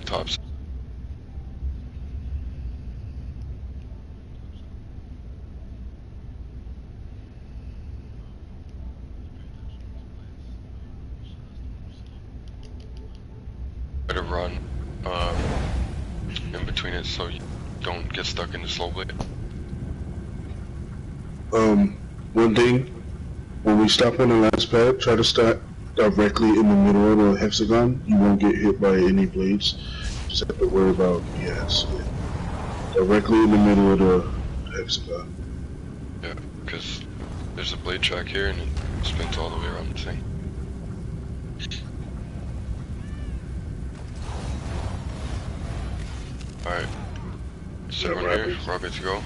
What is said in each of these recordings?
tops. Try to run in between it so you don't get stuck in the slow blade. One thing, when we stop on the last pad, try to start directly in the middle of the hexagon. You won't get hit by any blades. Just have to worry about, directly in the middle of the hexagon. Yeah, because there's a blade track here and it spins all the way around the thing. Alright, so everyone here, ready to go?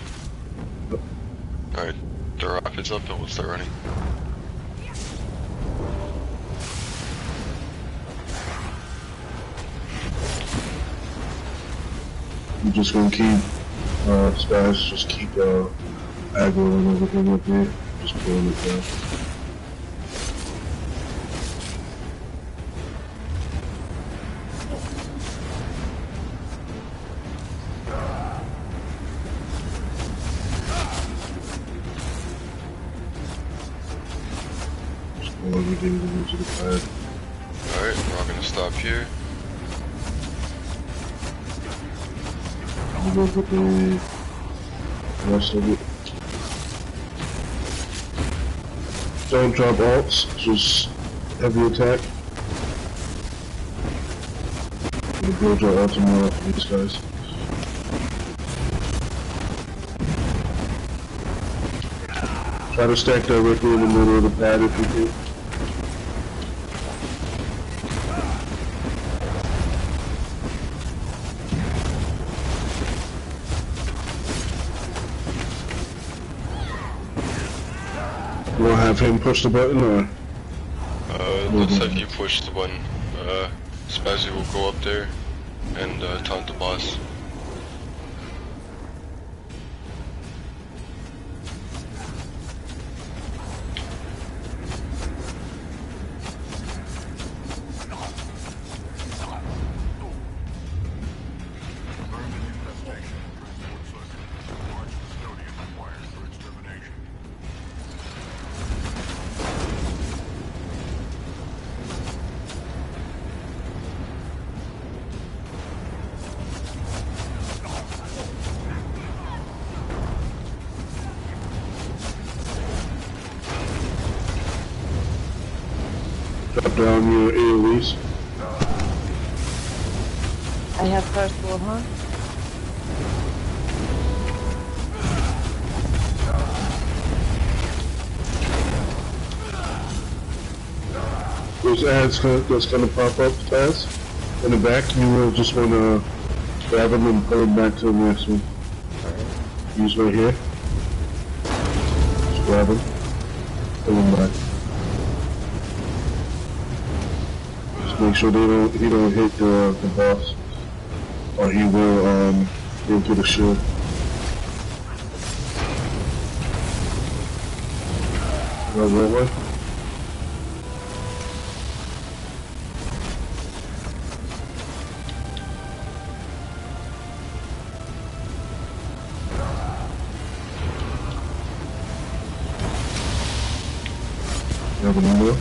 Alright, the rapids up and we'll start running. We're just gonna keep, Splash, just keep, aggro and everything up here. Just pulling it down. Just pull everything into the pad. Alright, we're all gonna stop here. We'll go with the rest of it. Don't drop alts, just heavy attack. We'll build your ultimate up for these guys. Try to stack directly in the middle of the pad if you can. We'll have him push the button, or? Let's have you push the button. Spazzy will go up there and taunt the boss. Drop down your AoEs. I have first wall, huh? Those ads that's gonna pop up fast in the back, you will just wanna grab them and pull them back to the next one. Use right here. Just grab them, pull them back. Make sure he don't hit the boss, or he will into the shield. Right way. Grab another.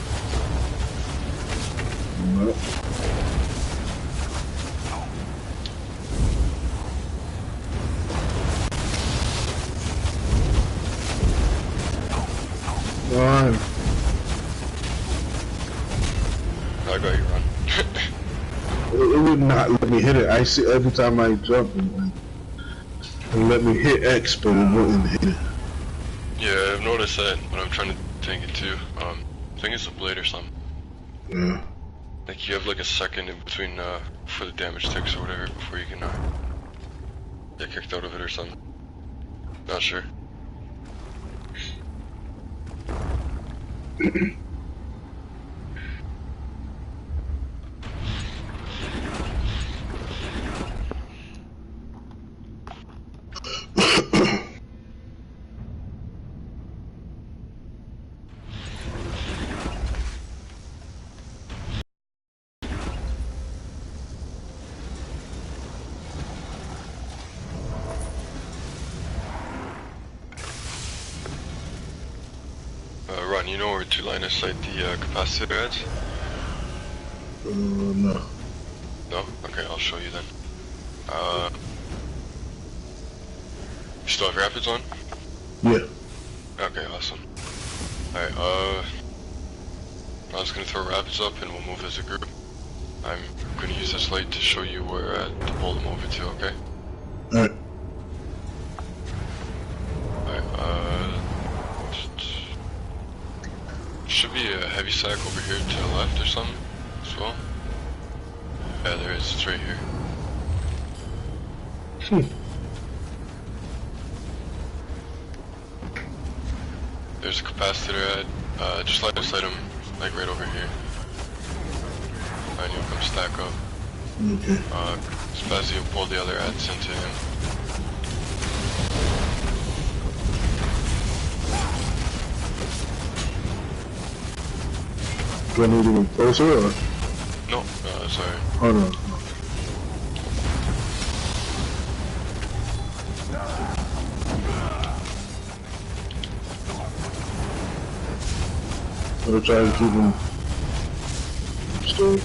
Run. I got you, run. It would not let me hit it. I see every time I jump and let me hit X, but it wouldn't hit it. Yeah, I've noticed that when I'm trying to tank it too. I think it's a blade or something. Yeah. Like you have like a second in between for the damage ticks or whatever before you can get kicked out of it or something. Not sure. you know where to line of sight the capacitor at? No. No? Okay, I'll show you then. You still have rapids on? Yeah. Okay, awesome. Alright, I was gonna throw rapids up and we'll move as a group. I'm gonna use this light to show you where to pull them over to, okay? Alright. Alright, should be a heavy sack over here to the left or something as well. Yeah, there is, it's right here. There's a capacitor at, just like beside him, like right over here. And you'll come stack up. Okay. Spazzy will pull the other ads into him. Do I need to get closer or? No, sorry. Oh no. I'll try to keep him still.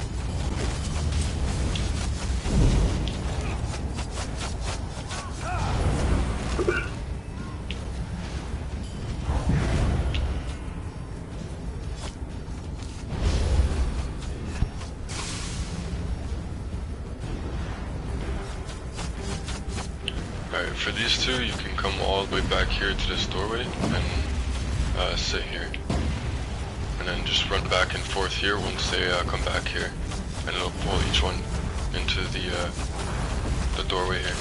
Alright, for these two, you can come all the way back here to this doorway and sit here. And then just run back and forth here once they come back here. And it'll pull each one into the doorway here.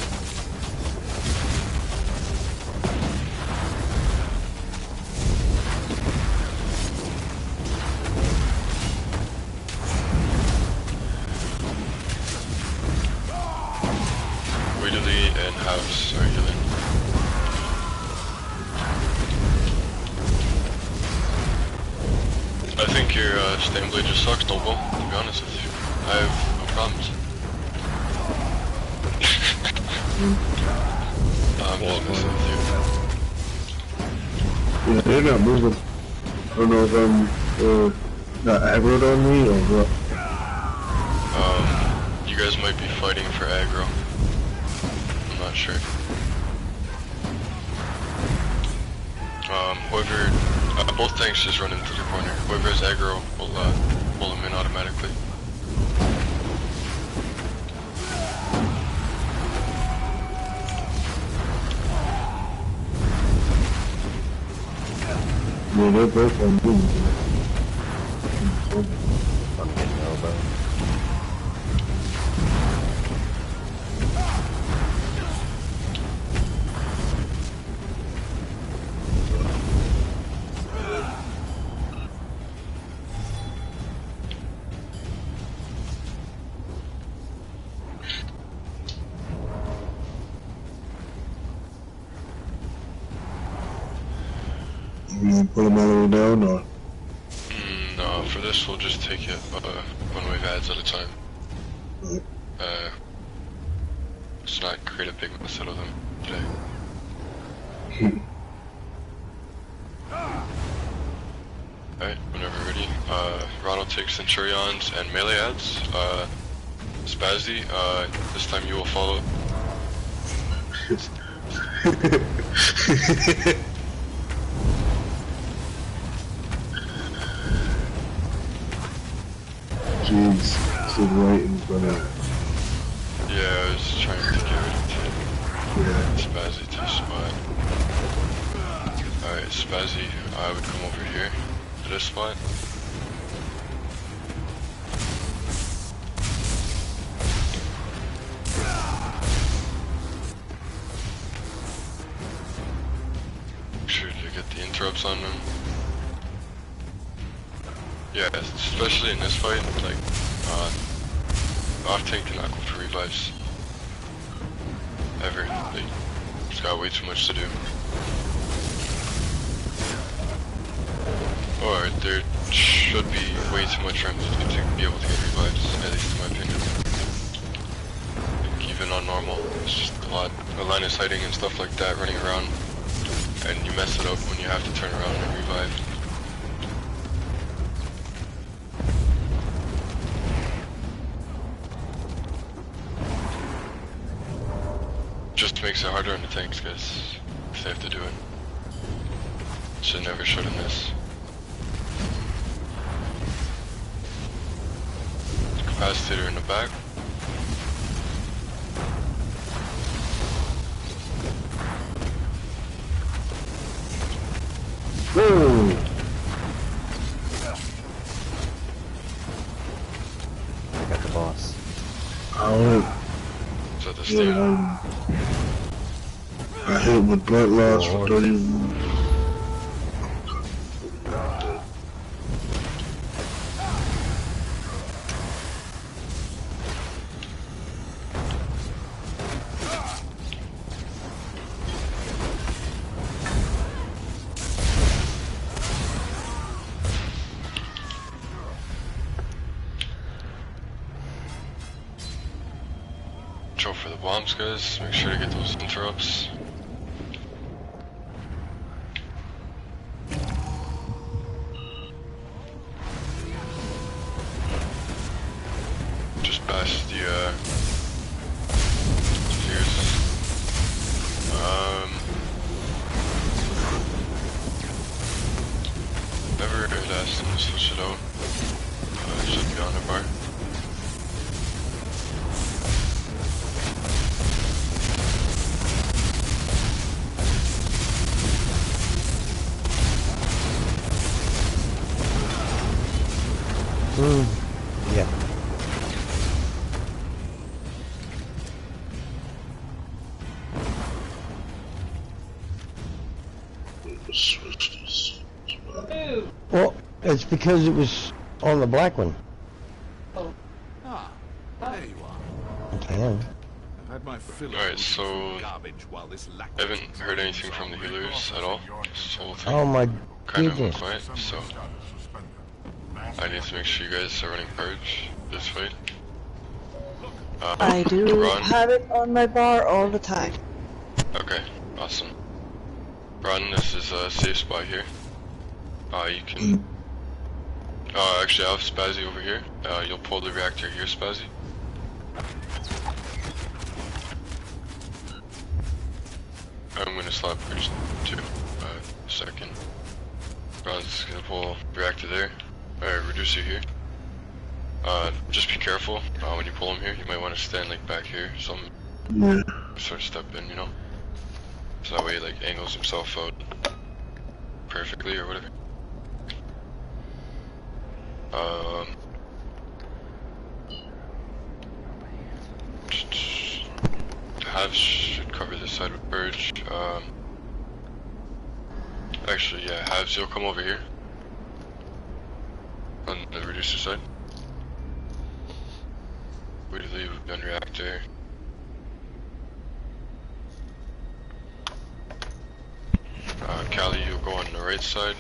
Weirdly and halves are healing. I think your stain blade just sucks, Noble, to be honest with you. I have no problems. I'm just messing with you. Yeah, they're not moving. I don't know if I'm not aggroed on me or what. You guys might be fighting for aggro. I'm not sure. Whoever, both tanks just run into the corner. Whoever has aggro will pull them in automatically. Yeah, they're both on me. I'm getting elbow. You gonna put them all the way down or? No, for this we'll just take it one wave ads at a time. Right. Let's not create a big mess out of them today. Alright, whenever ready. Ronald takes Centurions and melee ads. Spazzy, this time you will follow. Jeez, stood right in front of Yeah, I was trying to get rid of Spazzy to spot. Alright, Spazzy, I would come over here to this spot. Make sure to get the interrupts on them. Yeah, especially in this fight, like, off tank cannot go for revives. Ever. Like, it's got way too much to do. Or there should be way too much room to be able to get revives, at least in my opinion. Like, even on normal, it's just a line of sighting and stuff like that running around, and you mess it up when you have to turn around and revive. just makes it harder on the tanks, guys, if they have to do it. Should never should in this. Capacitor in the back. Whoa! I got the boss. Oh, Is that the steam? I hit with blood loss for 30. For the bombs, guys. Make sure to get those interrupts. Just past the gears. Never asked them to switch it out. It should be on the bar. Yeah. Switch this. Well, it's because it was on the black one. Ah, there you are. Damn. I've had my fill of Alright, so garbage while this I haven't heard anything from the healers at all. This whole thing Oh my kind of went goodness. quiet, so I need to make sure you guys are running purge this fight. I do Ron. have it on my bar all the time. Okay, awesome. Ron, this is a safe spot here. You can... actually I have Spazzy over here. You'll pull the reactor here, Spazzy. I'm gonna slap purge too. Second. Ron's gonna pull reactor there. Alright, reducer here. Just be careful when you pull him here. You might want to stand like back here, some sort of step in, you know, so that way he like angles himself out perfectly or whatever. Halves should cover this side with purge. Actually, yeah, halves, you'll come over here on the reducer side. We leave gun reactor. Callie, you'll go on the right side.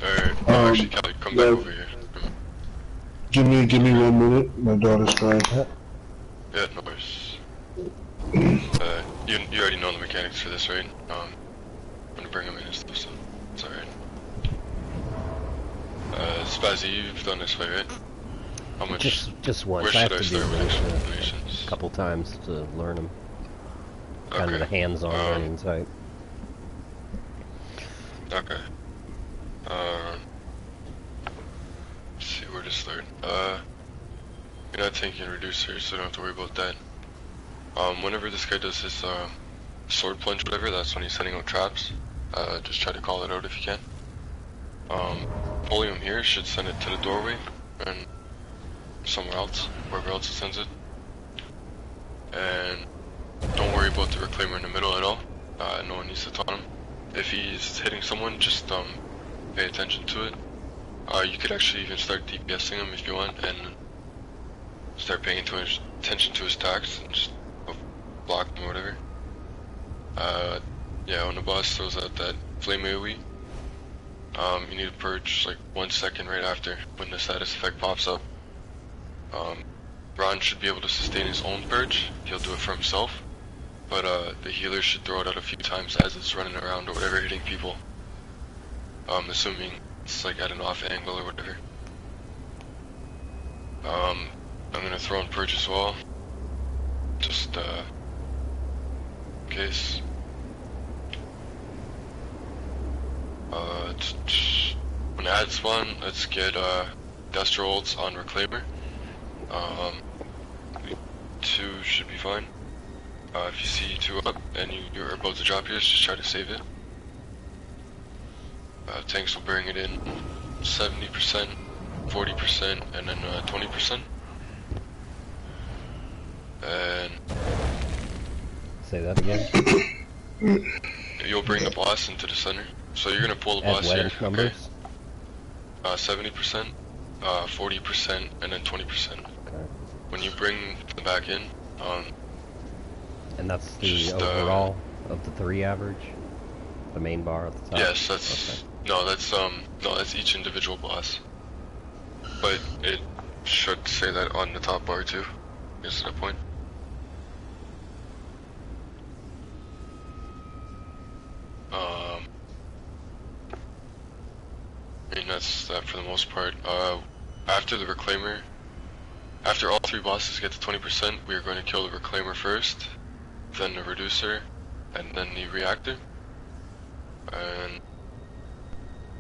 Alright, actually, Callie, come back over here. Give me 1 minute. My daughter's crying. Yeah, no worries. You already know the mechanics for this, right? I'm gonna bring them in and stuff, so it's alright. Spazzy, you've done this way, right? How much? Just once. Where I have should I to start do with it explanations? a couple times to learn them. Kind of Okay. the hands-on learning type. Okay. Let's see where to start. You're not taking reducers, so don't have to worry about that. Whenever this guy does his sword plunge, whatever, that's when he's sending out traps. Just try to call it out if you can. Pulling him here should send it to the doorway and somewhere else, wherever else it sends it. And don't worry about the reclaimer in the middle at all. No one needs to taunt him. If he's hitting someone, just pay attention to it. You could actually even start DPSing him if you want, and start paying attention to his attacks, and just block him or whatever. Yeah, when the boss throws out that flame AoE, you need to purge like 1 second right after when the status effect pops up. Ron should be able to sustain his own purge. He'll do it for himself, but the healer should throw it out a few times as it's running around or whatever, hitting people. Assuming it's like at an off angle or whatever. I'm gonna throw in purge as well. Just, in case. When ad spawn, let's get, duster ults on reclaimer. 2 should be fine. If you see 2 up and you're about to drop yours, just try to save it. Tanks will bring it in 70%, 40%, and then 20%. And Say that again. you'll bring the boss into the center. So you're gonna pull the Add boss here. wedge numbers. Okay. 70%, 40%, and then 20%. Okay. When you bring them back in, And that's the just, overall of the 3 average? The main bar at the top? yes, that's Okay. no, that's each individual boss. But it should say that on the top bar too. Is the point? I mean that's that for the most part. After the reclaimer, after all 3 bosses get to 20%, we are going to kill the reclaimer first, then the reducer, and then the reactor. And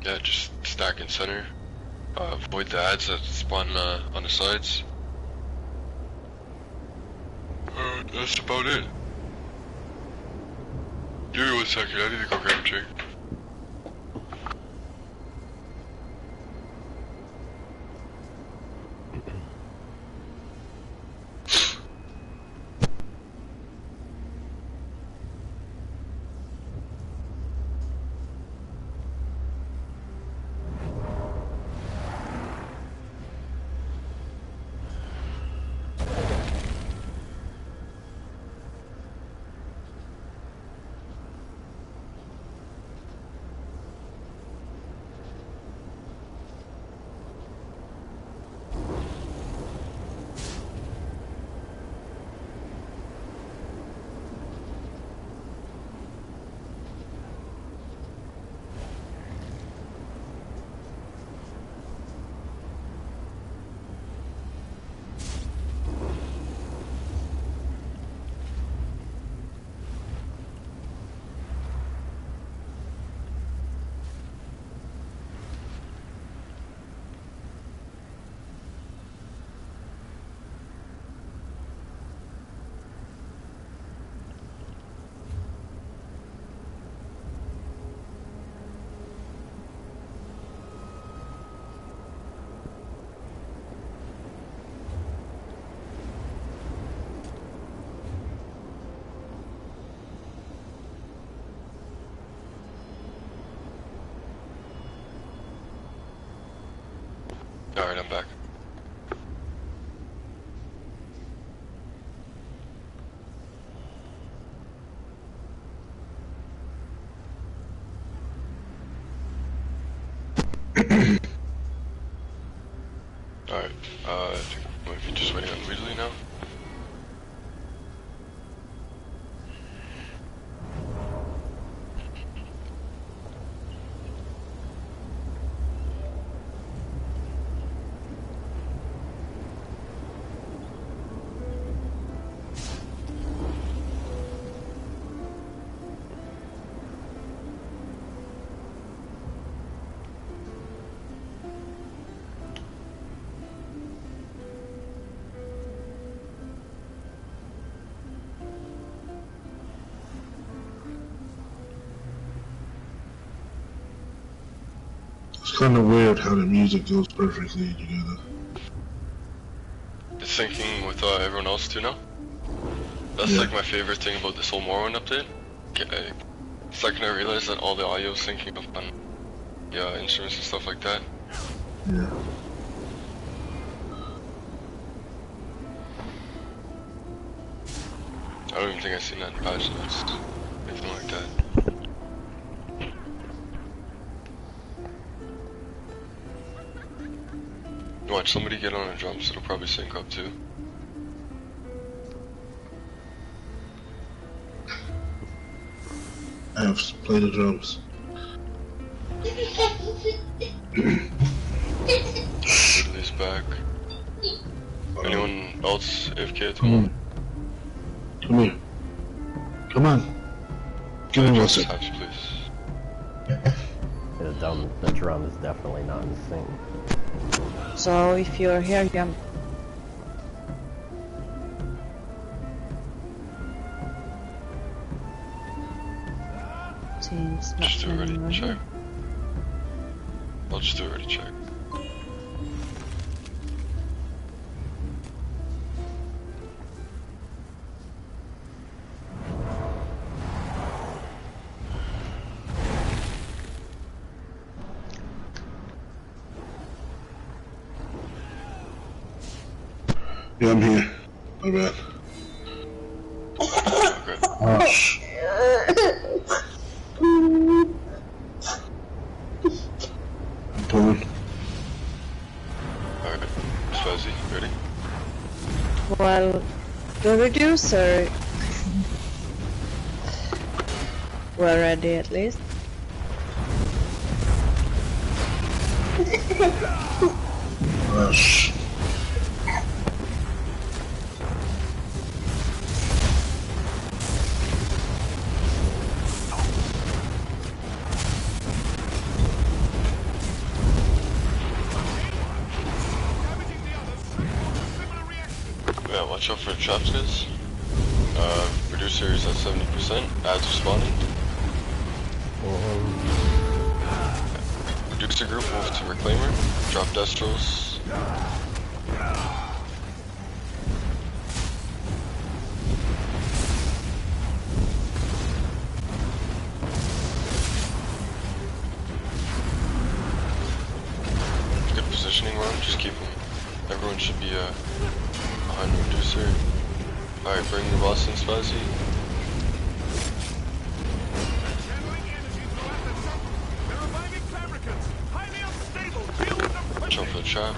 yeah, just stack in center. Avoid the ads that spawn on the sides. That's about it. Give me 1 second, I need to go grab a drink. Alright, I'm back. Alright, I think we might be just waiting on Weasley now. It's kind of weird how the music goes perfectly together. It's syncing with everyone else too now. That's Yeah. like my favorite thing about this whole Morrowind update. Second I realized that all the audio is syncing up on instruments and stuff like that. Yeah. I don't even think I've seen that in patch notes. Anything like that. Watch somebody get on a drums, it'll probably sync up too. I have played the drums. Ridley's back. else AFK at the Come moment? on. Come here. Come on. Give me 1 second. Tabs, please. The drum is definitely not in sync. So if you're here, you can... Seems not Just do a ready anyone check. here. I'll just do a ready check. Yeah, I'm here. My bad. Okay. Oh, shh. I'm coming. Alright. Fuzzy, ready? Well, the reducer... We're ready at least. Oh, shh. Yeah, watch out for traps, guys. Producer is at 70%. Ads are spawning. Producer group move to Reclaimer. Drop Destros. Good positioning run. Just keep them. Everyone should be behind the Producer. Alright, bring the boss in, Spazzy. Watch out for the trap.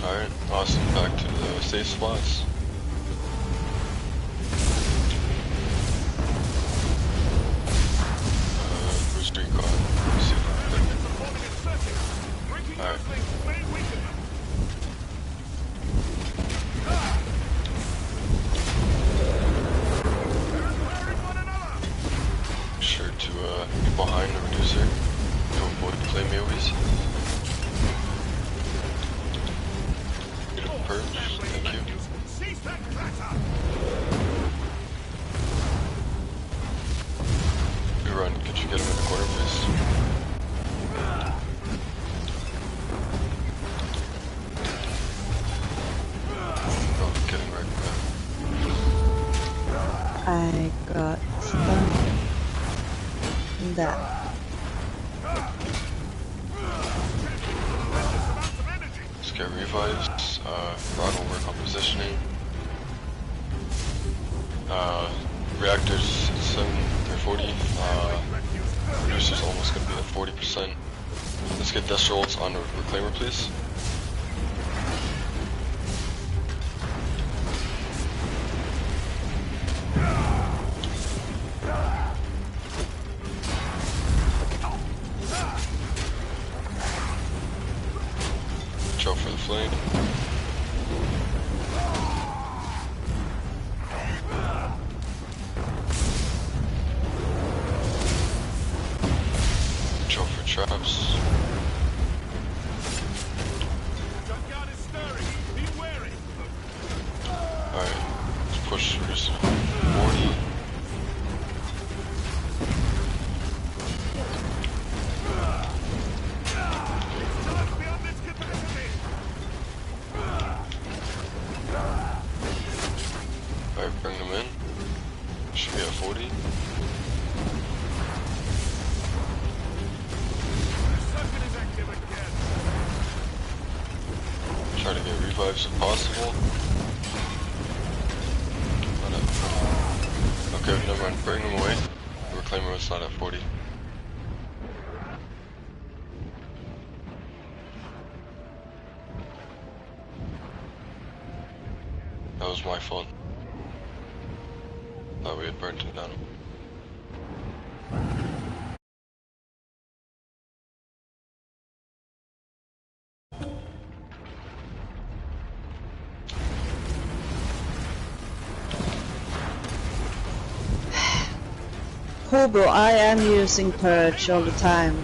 Alright, awesome. Back to the safe spots. Where's Street Car? Let's see if I can. Alright. Sure to be behind the Reducer to avoid flame AoEs. Beautiful purge, thank you. Good run, could you get him in the corner, please? Oh, getting right back. I got stunned. That. Let's get revives. Rod will work on positioning. Reactors 7 or 40. Producer's almost gonna be at 40%. Let's get Death Rolls on the Reclaimer, please. Watch out for the flame. Watch out for traps. Alright, let's push Reducer to 40. Alright, bring them in. Should be at 40. Try to get revives if possible. Not at 40. Okay, never mind. Bring them away. Reclaimer was not at 40. That was my fault. Thought we had burnt it down. Hobo, I am using Purge all the time.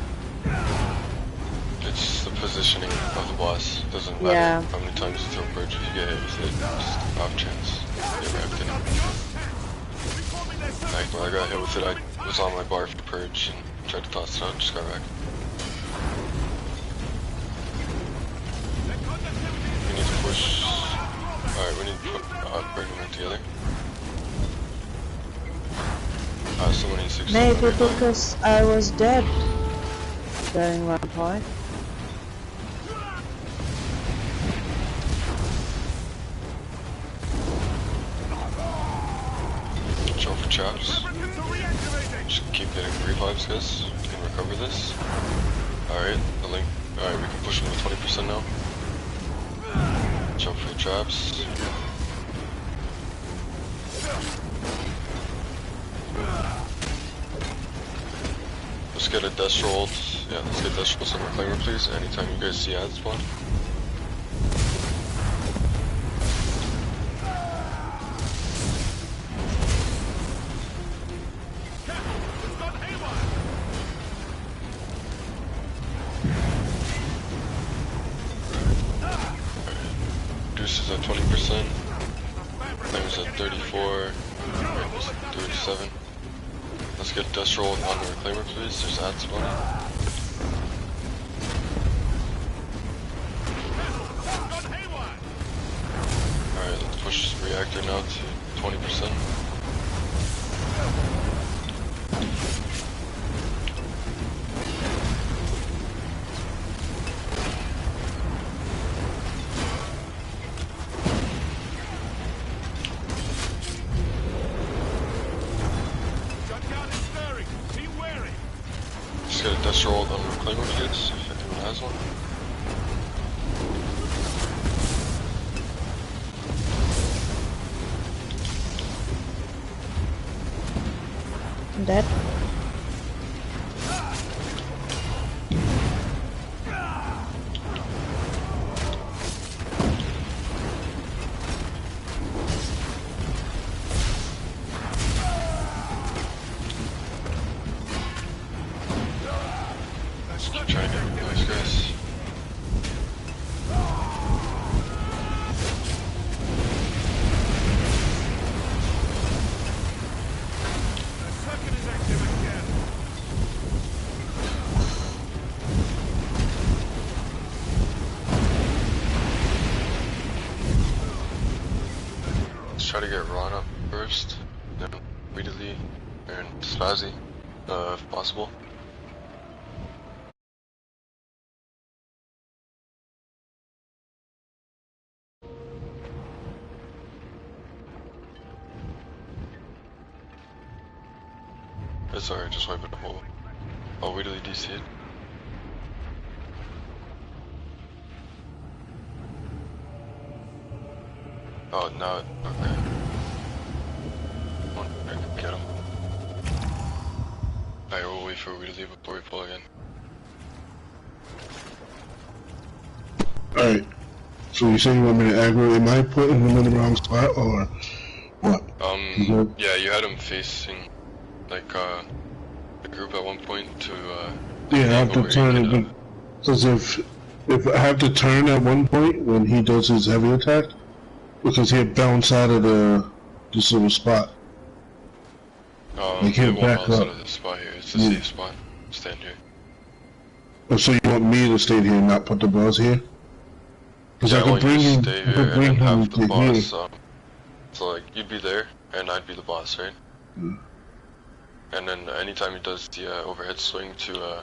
It's the positioning of the boss. Doesn't matter Yeah. how many times you throw Purge, if you get hit with it, just off chance. Get wrapped in it. Like when I got hit with it, I was on my bar for Purge and tried to toss it out, just got wrecked. We need to push. Alright, we need to bring them in together. Someone needs 16. Maybe because I was dead during one point. Watch out for traps. Just keep getting revives, guys. We can recover this. Alright, the link. Alright, we can push them to 20% now. Watch out for the traps. Let's get a death rolled. Yeah, let's get death rolls on reclaimer, please. Anytime you guys see ad spawn. Reduces at 20%. Reclaimers at 34. 37. Let's get dust rolled on the reclaimer, please. There's ads spawning. Alright, let's push this reactor now to 20%. Just get a dust rolled on the reclaimer, please, if anyone has one. I'm dead. Keep trying to get those guys. Let's try to get Ron up first, then Weedily and Spazzy, if possible. It's alright, just wipe it up. Oh, Weedily DC'd. Oh, no, okay. I can get him. Alright, we'll wait for Weedily before we pull again. Alright. So you say you want me to aggro? Am I putting him in the wrong spot or what? Yeah, you had him facing, like, the group at one point to, Yeah, I have to turn it, because if I have to turn at one point when he does his heavy attack, because he'll bounce out of this little spot. He can't back bounce out up. of this spot here. It's a safe spot. Stand here. Oh, so you want me to stay here and not put the boss here? Because Yeah, I could bring him, stay I here could bring and him have the to boss. here. So like you'd be there and I'd be the boss, right? Mm. And then anytime he does the overhead swing to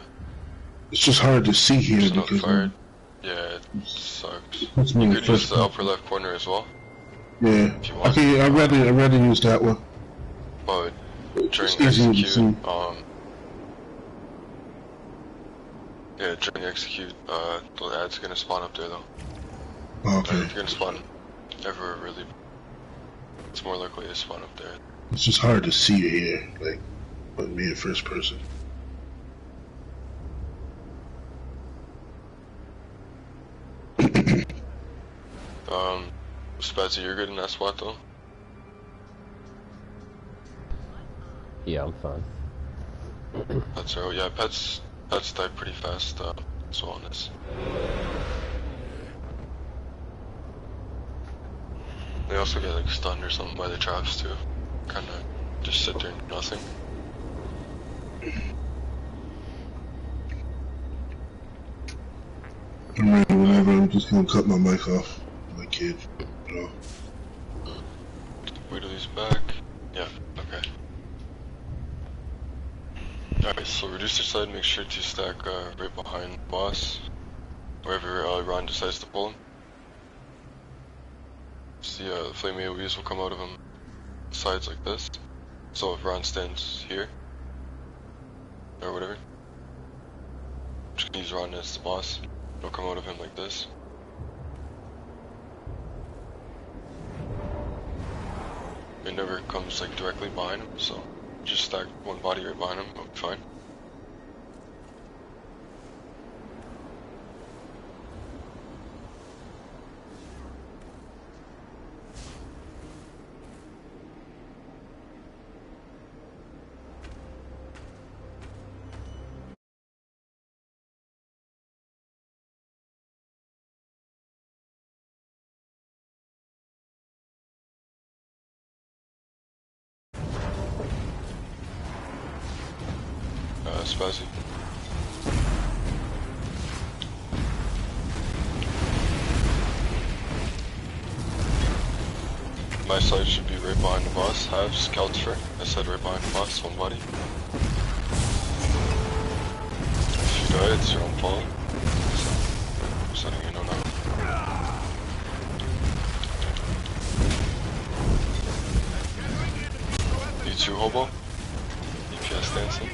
It's just hard to see here just not because fired. Yeah, it sucks. That's my You could use first the one. upper left corner as well. Yeah. If you want. Okay, I'd rather use that one. But during It's easier to execute, see. yeah, during execute, the ad's gonna spawn up there though. Okay. If you're gonna spawn ever really, it's more likely to spawn up there. It's just hard to see here, like, with me in first person. Spazzy, you're good in that spot though? Yeah, I'm fine. Pets are, yeah, pets die pretty fast, as well on this. They also get like stunned or something by the traps too. Kinda just sit there and do nothing. I'm ready whenever. I'm just gonna cut my mic off. My kid. No. Wait till he's back. Yeah, okay. Alright, so reducer side, make sure to stack right behind the boss. Wherever Ron decides to pull him. See, the flame AoEs will come out of him sides like this. So if Ron stands here, or whatever, I'm just gonna use Ron as the boss. It'll come out of him like this. It never comes like directly behind him, so just stack one body right behind him, it'll be fine. Spazzy. My side should be right behind the boss. Have scouts for. I said right behind the boss, one body. If you die, it's your own fault. So, just letting you know now. You two hobo? EPS dancing.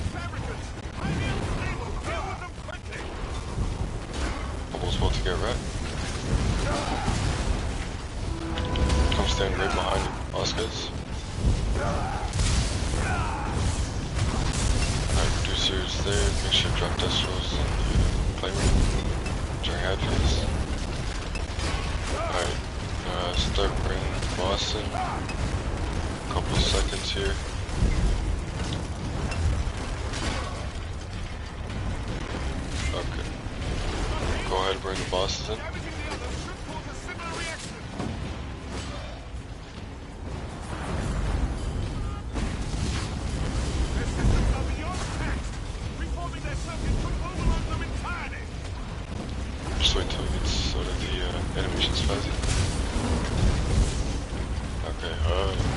Hobo's about to get wrecked. Come stand right behind you, Oscars. Alright, reducers there. Make sure to drop Destros in the flamer during ad phase. Alright, start bringing the boss in. Couple seconds here. Okay. Go ahead and bring the bosses in. Just wait till it gets sort of the animations fuzzy. Okay,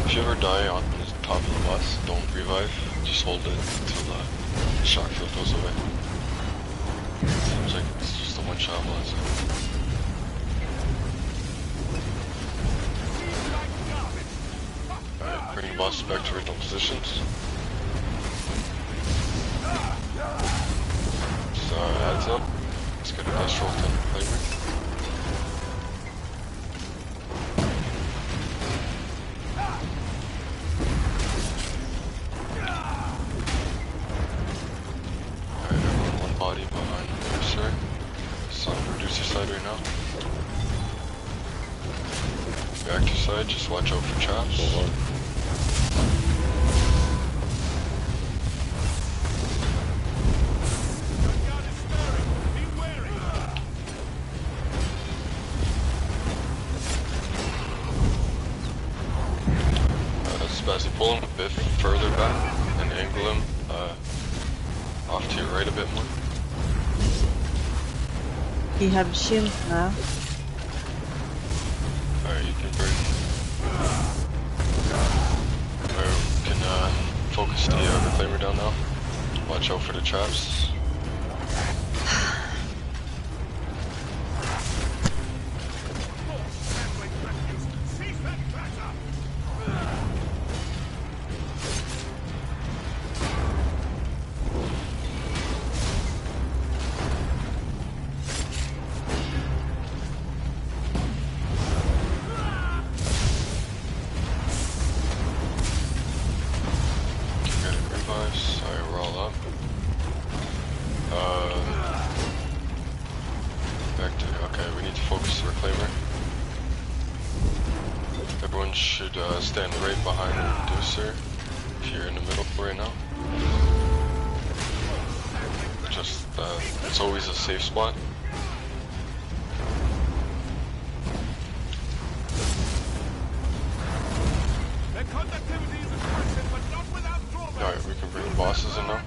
if you ever die on the top of the boss, don't revive. Just hold it until the shock field goes away. Seems like it's just a one-shot blast. Alright, bring the bosses back to original positions. So, heads up. Let's get a dust roll to the flavor. Body behind the reducer. It's on the reducer side right now. Reactor side, just watch out for traps. Spazzy, pull him a bit further back and angle him off to your right a bit more. He have shield now. Alright, you can bring... Or you can focus the reclaimer down now. Watch out for the traps. Sorry, we're all up. Back to, okay, we need to focus the reclaimer. Everyone should stand right behind the reducer if you're in the middle right now. Just, it's always a safe spot. Alright, we can bring the bosses in now.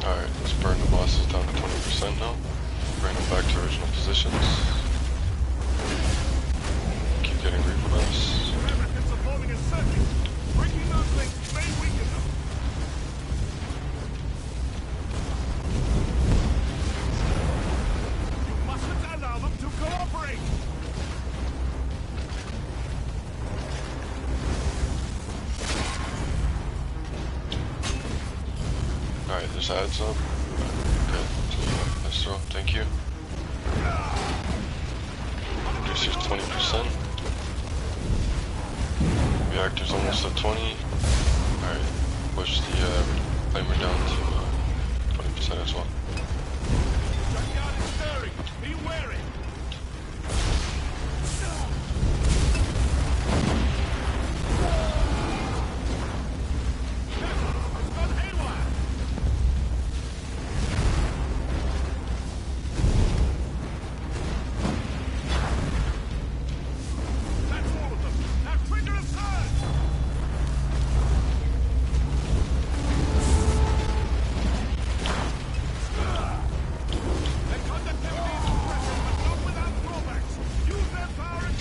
Alright, let's burn the bosses down to 20% now. Bring them back to original positions. Keep getting revives. Alright, there's ads up. Good. Let's throw. Thank you. Reduces 20%. Reactor's almost at 20. Alright, push the timer down to 20% as well. Be wary.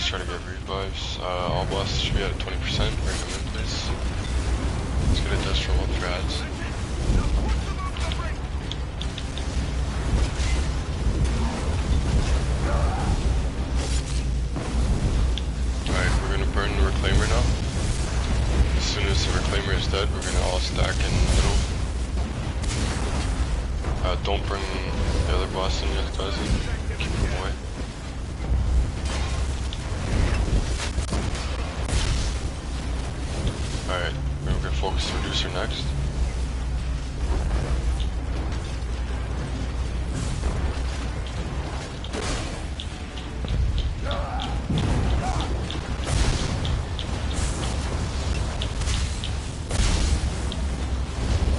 Try to get revives. All bosses should be at 20%. Bring them in, please. Let's get a test for all the ads. Alright, we're gonna burn the reclaimer now. As soon as the reclaimer is dead, we're gonna all stack in the middle. Don't bring the other boss in yet, guys. Keep them away. Alright, we're gonna focus the reducer next.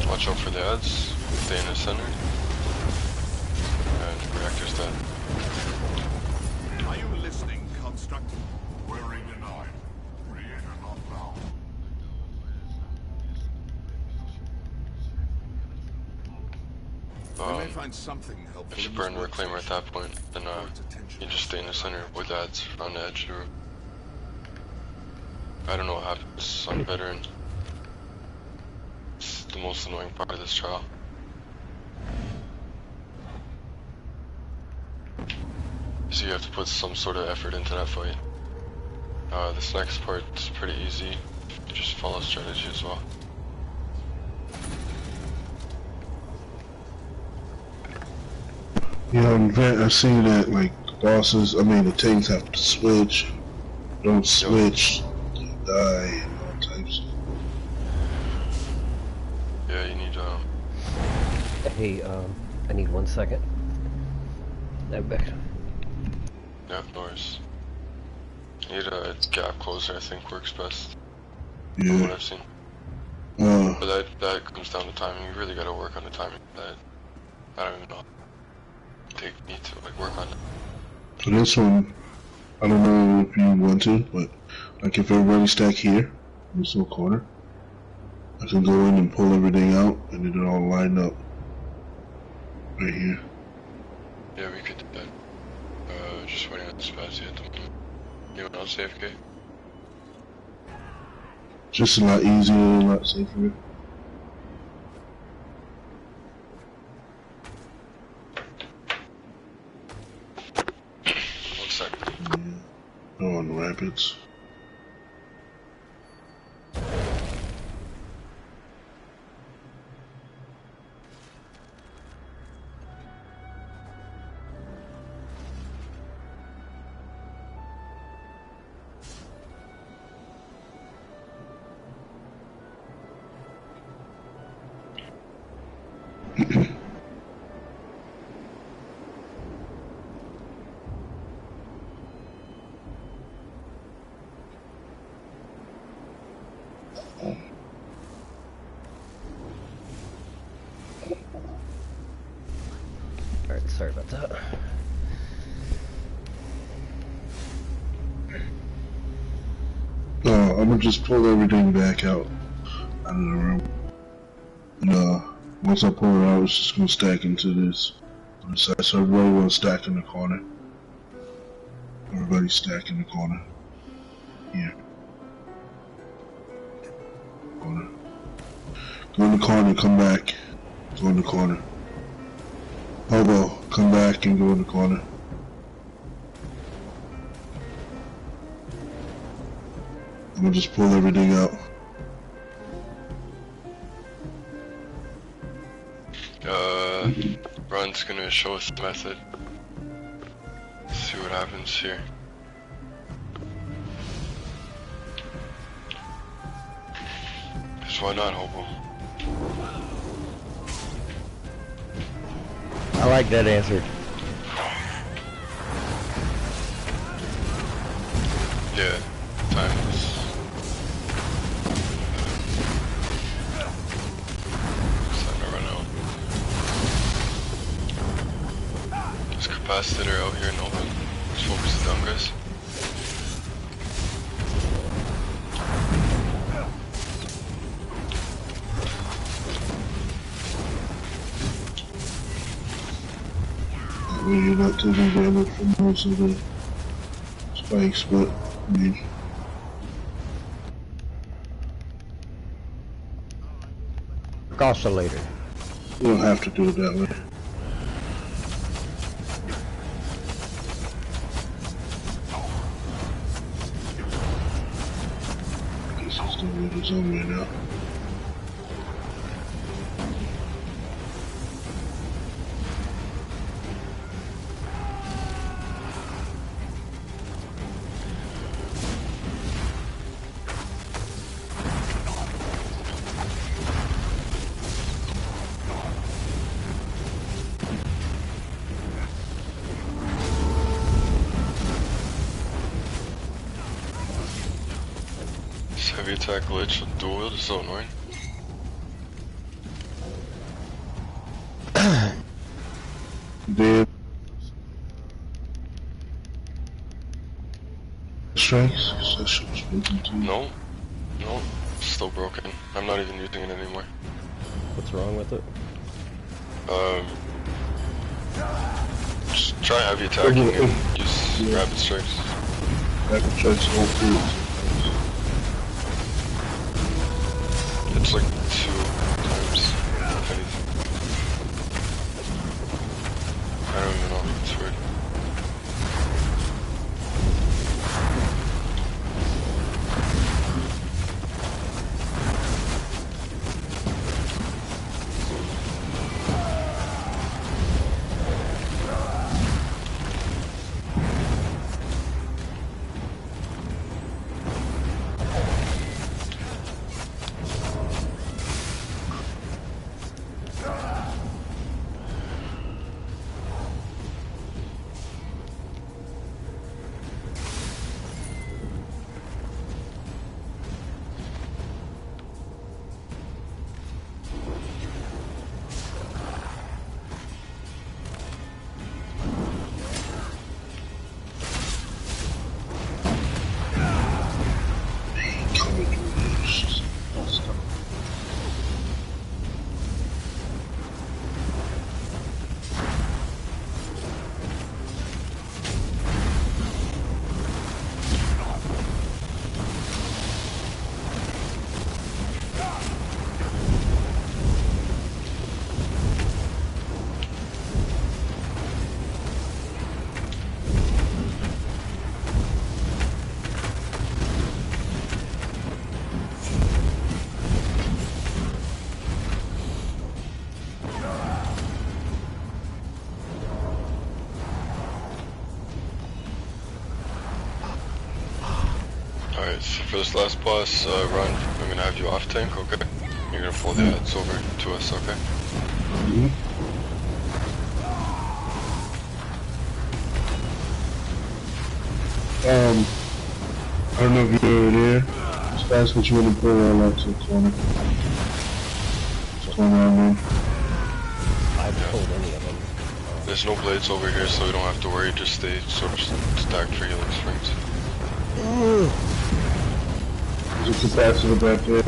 Watch out for the ads, stay in the center. And the reactor's dead. Are you listening, construct? Query denied. Creator not found. We may find something helpful. If you burn the reclaimer at that point, then you just stay in the center with ads on the edge of the room. I don't know what happens on veteran. It's the most annoying part of this trial. So you have to put some sort of effort into that fight. This next part is pretty easy. You just follow strategy as well. Yeah, in Vent, I've seen that, like, the tanks have to switch. Don't switch, you die, and all types. Yeah, you need, Hey, I need 1 second. Back. yeah, of course. You need a gap closer, I think, works best. From what Yeah. I've seen. But that comes down to timing. You really gotta work on the timing of that. I don't even know. Need to, like, work on it. For this one, I don't know if you want to, but, like, if everybody stack here, in this little corner, I can go in and pull everything out, and then it all line up. Right here. Yeah, we could do that. Just waiting on the spazzy at the moment. Anyone else AFK? Just a lot easier, a lot safer. Yeah. On rapids. Alright, sorry about that. I'm gonna just pull everything back out of the room. And once I pull it out, it's just gonna stack into this on the side. So everybody will stack in the corner. Everybody stack in the corner. Here. Corner. Go in the corner, come back. Go in the corner. Hobo, come back and go in the corner. I'm gonna just pull everything out. Ron's gonna show us the method. See what happens here. Why not, Hobo? I like that answer. Yeah, timeless. Starting to run out. There's capacitor out here in open. Let's focus it down, guys. You're not taking damage from most of the spikes, but I mean, Oscillator. you don't have to do it that way. I guess he's doing it his own way now. Heavy attack glitch with dual wield is so annoying. Dead. Strikes? 'Cause that shit was broken too. No, no, it's still broken. I'm not even using it anymore. What's wrong with it? Just try heavy attacking and use rapid strikes. Rapid strikes all through. It's like 2 times, if anything. I don't even know, it's weird. Alright, so for this last boss run, I'm gonna have you off tank, okay? You're gonna pull the ads over to us, okay? I don't know if you're over there. That's what you want to pull all out to the corner. Corner on there. I've pulled any of them. There's no blades over here, so we don't have to worry. Just stay sort of stacked for healing springs. There's a capacitor back there.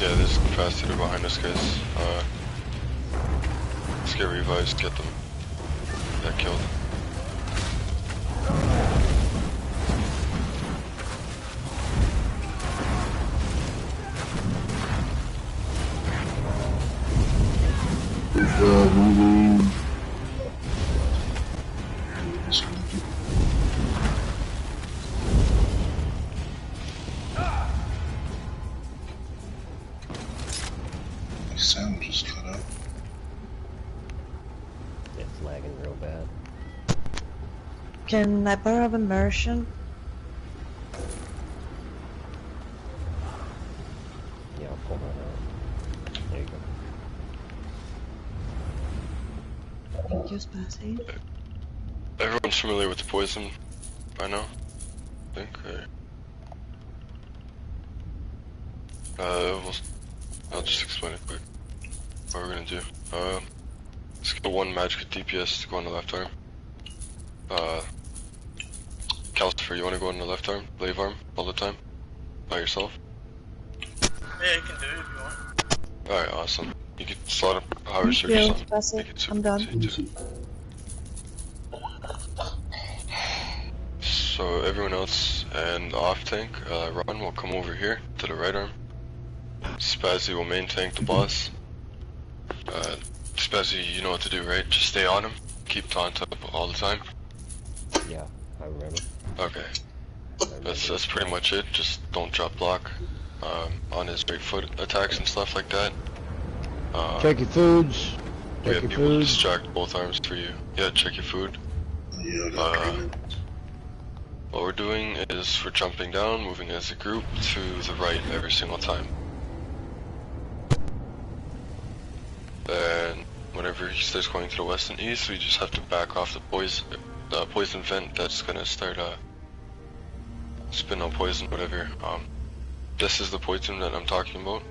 Yeah, there's a capacitor behind us, guys. Let's get revised, get them. That killed. Moving. My sound just cut out. It's lagging real bad. Can I borrow immersion? Yeah, I'll pull that out. There you go. Thank you, Spazzy. Everyone's familiar with the poison by now, I think. I'll just explain it quick. What we're gonna do. Skill 1 magic DPS to go on the left arm. Calcifer, you wanna go on the left arm? Glaive arm all the time? By yourself? Yeah, you can do it if you want. Alright, awesome. You can slot up however Thank suits you, yourself. Spazzy. Make it super I'm done. easy, too. So everyone else and the off tank, Ron will come over here to the right arm. Spazzy will main tank the boss. Spazzy, you know what to do, right? Just stay on him. Keep taunt up all the time. Yeah, I remember. Okay. That's pretty much it. Just don't drop block on his big foot attacks and stuff like that. Check your foods. We Check have your people to foods. distract both arms for you. Yeah, check your food. Yeah, What we're doing is we're jumping down, moving as a group to the right every single time. And whenever he starts going to the west and east, we just have to back off the poison vent that's gonna start spin out poison, whatever. This is the poison that I'm talking about.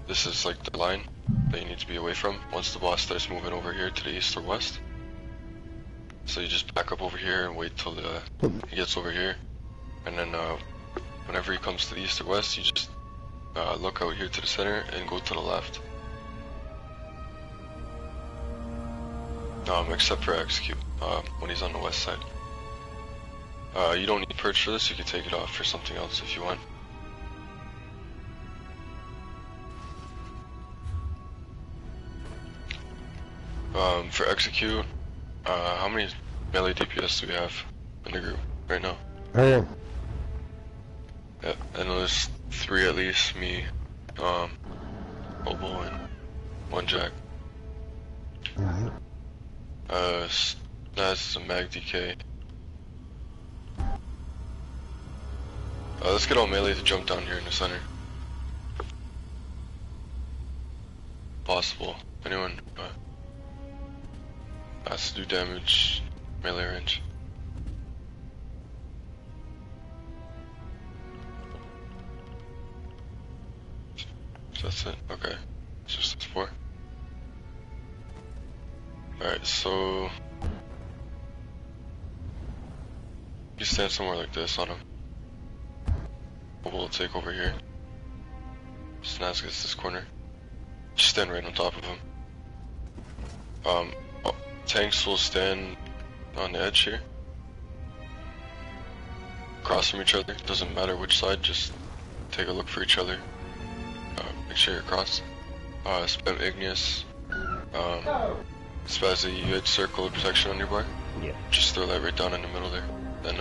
This is like the line that you need to be away from once the boss starts moving over here to the east or west. So you just back up over here and wait till he gets over here, and then whenever he comes to the east or west, you just look out here to the center and go to the left. Except for execute when he's on the west side. You don't need perch for this. You can take it off for something else if you want. For execute. How many melee DPS do we have in the group right now? Hey, Yeah, I know there's 3 at least, me, Obo, and 1 Jack. That's a mag DK. Let's get all melee to jump down here in the center. Possible. Anyone has to do damage, melee range. So that's it, okay. It's just this 4. Alright, so you stand somewhere like this on him. We'll take over here. Snaz gets this corner. Just stand right on top of him. Tanks will stand on the edge here. Across from each other. Doesn't matter which side, just take a look for each other. Make sure you're across. Spam Igneous. Spazzy, you had circle of protection on your bar? Yeah. Just throw that right down in the middle there. Then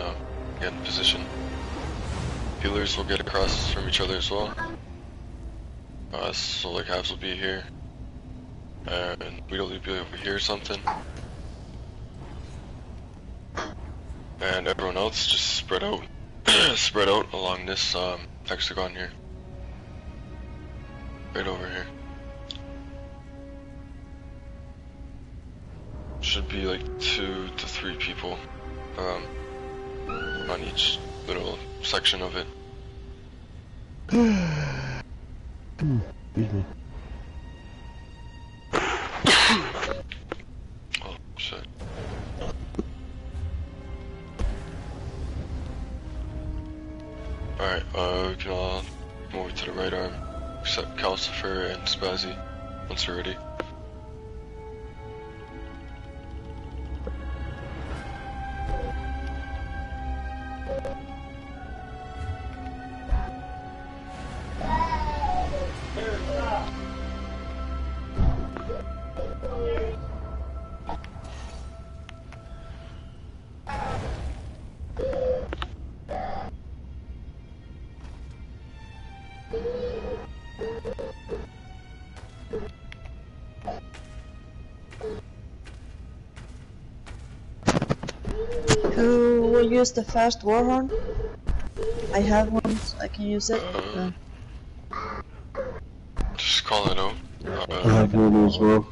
get in position. Healers will get across from each other as well. So like halves will be here. And we'll be over here or something. And everyone else just spread out. Spread out along this hexagon here. Right over here. Should be like 2 to 3 people on each little section of it. Excuse me. Oh, shit. Alright, we can all move over to the right arm, except Calcifer and Spazzy, once we're ready. Who will use the fast warhorn? I have one, so I can use it. Just call it out. I have one as well.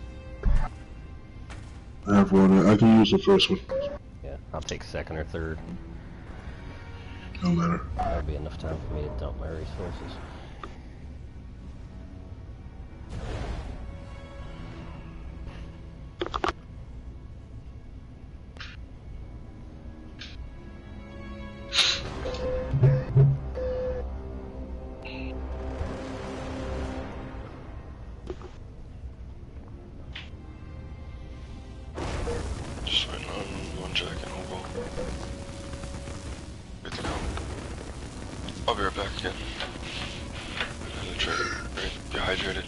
I have one. I can use the first one. Yeah, I'll take second or third. No matter. That'll be enough time for me to dump my resources. Just waiting on one jack and we'll go. Good to go. I'll be right back again. Another trip. Right, get hydrated.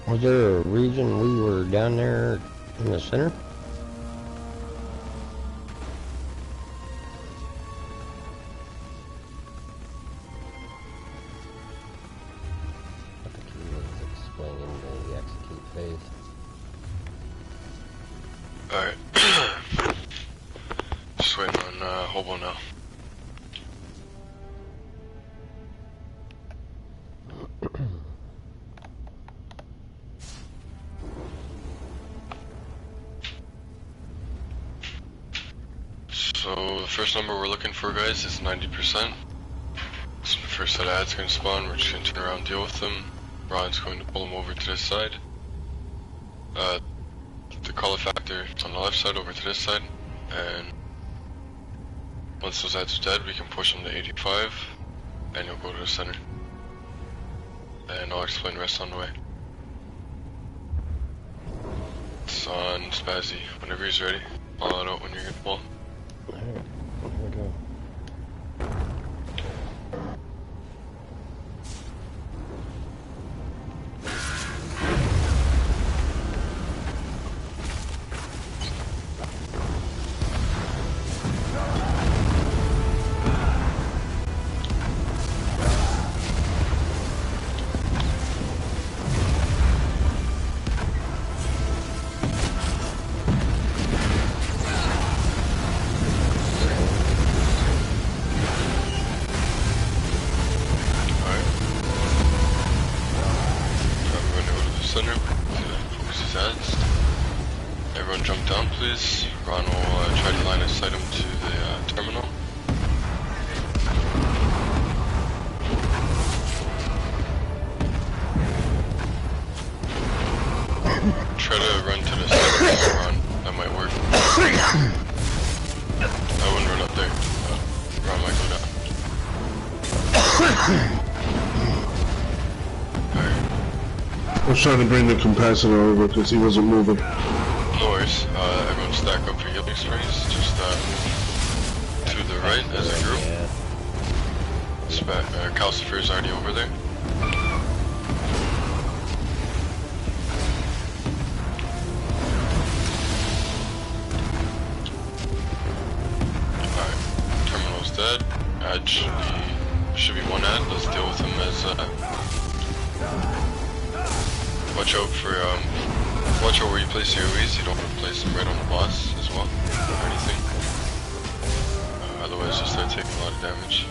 Was there a reason we were down there in the center? I think he was explaining the execute phase. Alright. Just waiting on Hobo now. So the first number we're looking for, guys, is 90%. So the first set of ads going to spawn. We're just going to turn around and deal with them. Ron's going to pull them over to this side. The color factor is on the left side over to this side. And once those ads are dead, we can push them to 85. And you'll go to the center. And I'll explain the rest on the way. It's on Spazzy. Whenever he's ready, call it out when you're good ball. Alright, here we go. was trying to bring the capacitor over because he wasn't moving. No worries. Everyone stack up for healing springs. Just to the right as a group. Calcifer's already over there. Alright. Terminal's dead. Ad should be one ad. Let's deal with him as watch out for watch out where you place your UAVs. You don't want to place them right on the boss as well or anything. Otherwise you'll start taking a lot of damage.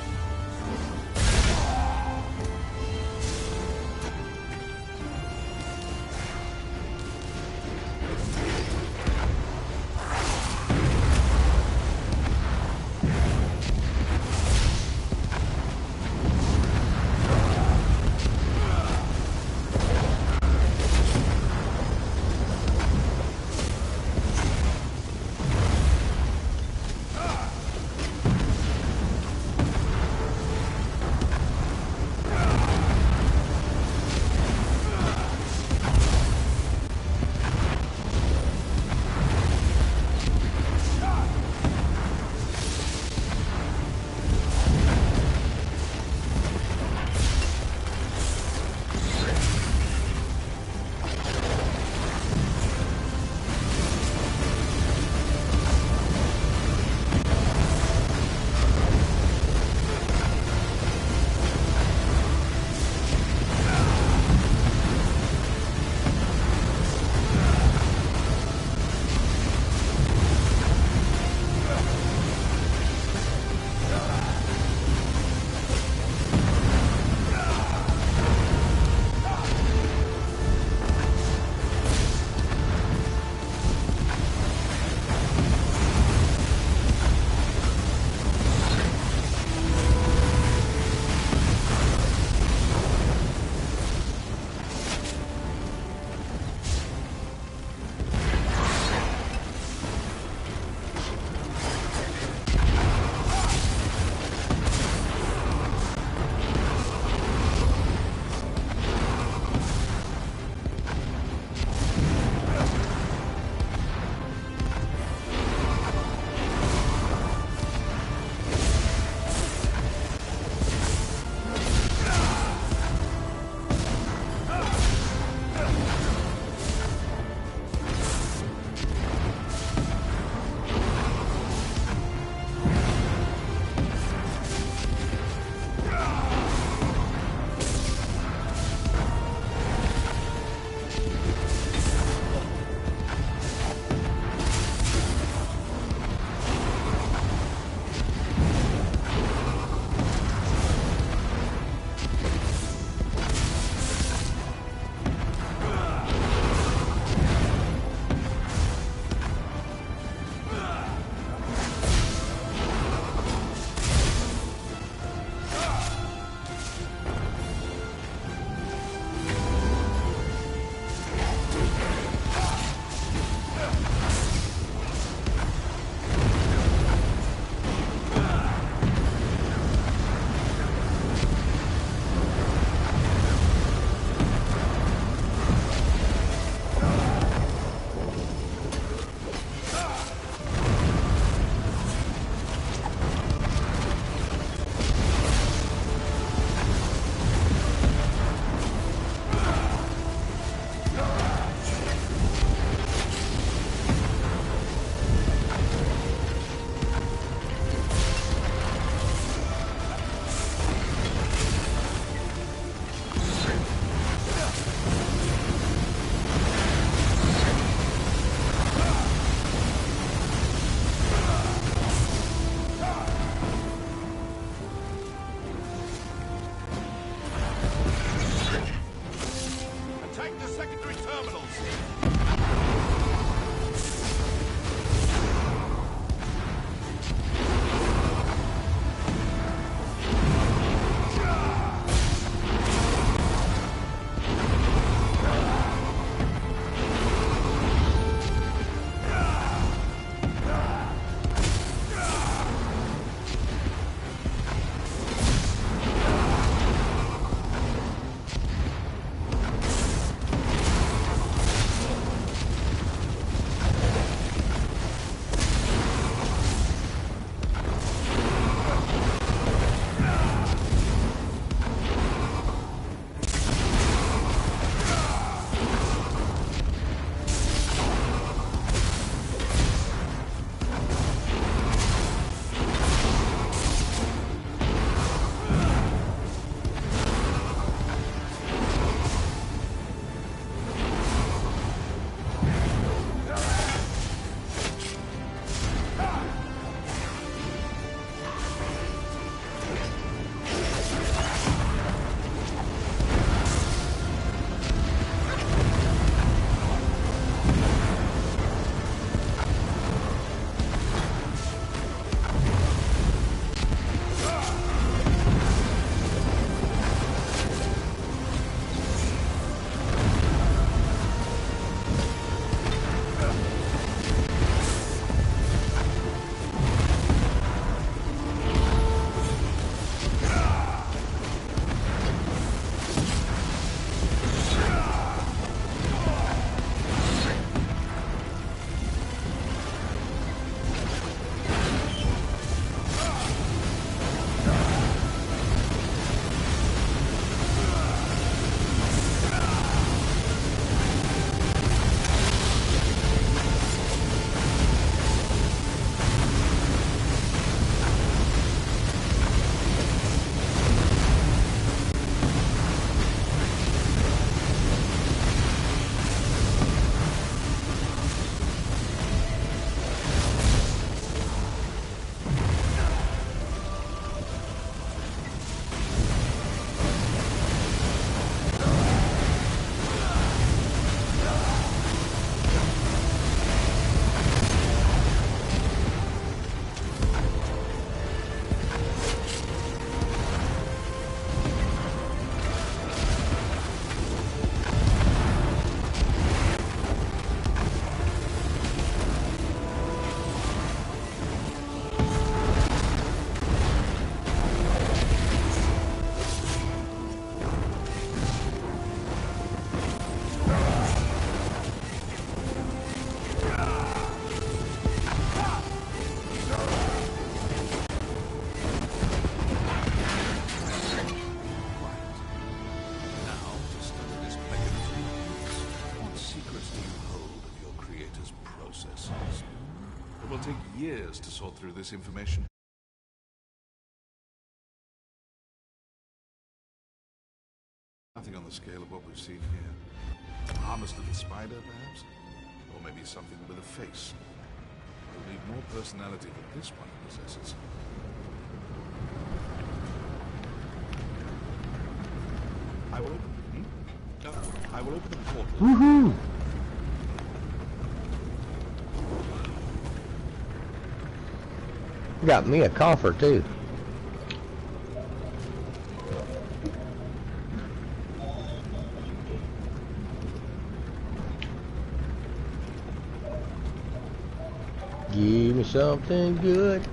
years to sort through this information. Nothing on the scale of what we've seen here. A harmless little spider, perhaps? Or maybe something with a face. It'll need more personality than this one possesses. I will open... No, I will open the portal. Woohoo! Got me a coffer too. Give me something good.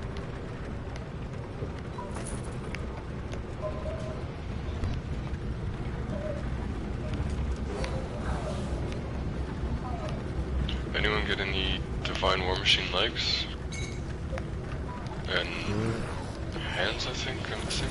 Anyone get any Divine War Machine legs? And hands, I think, I'm missing.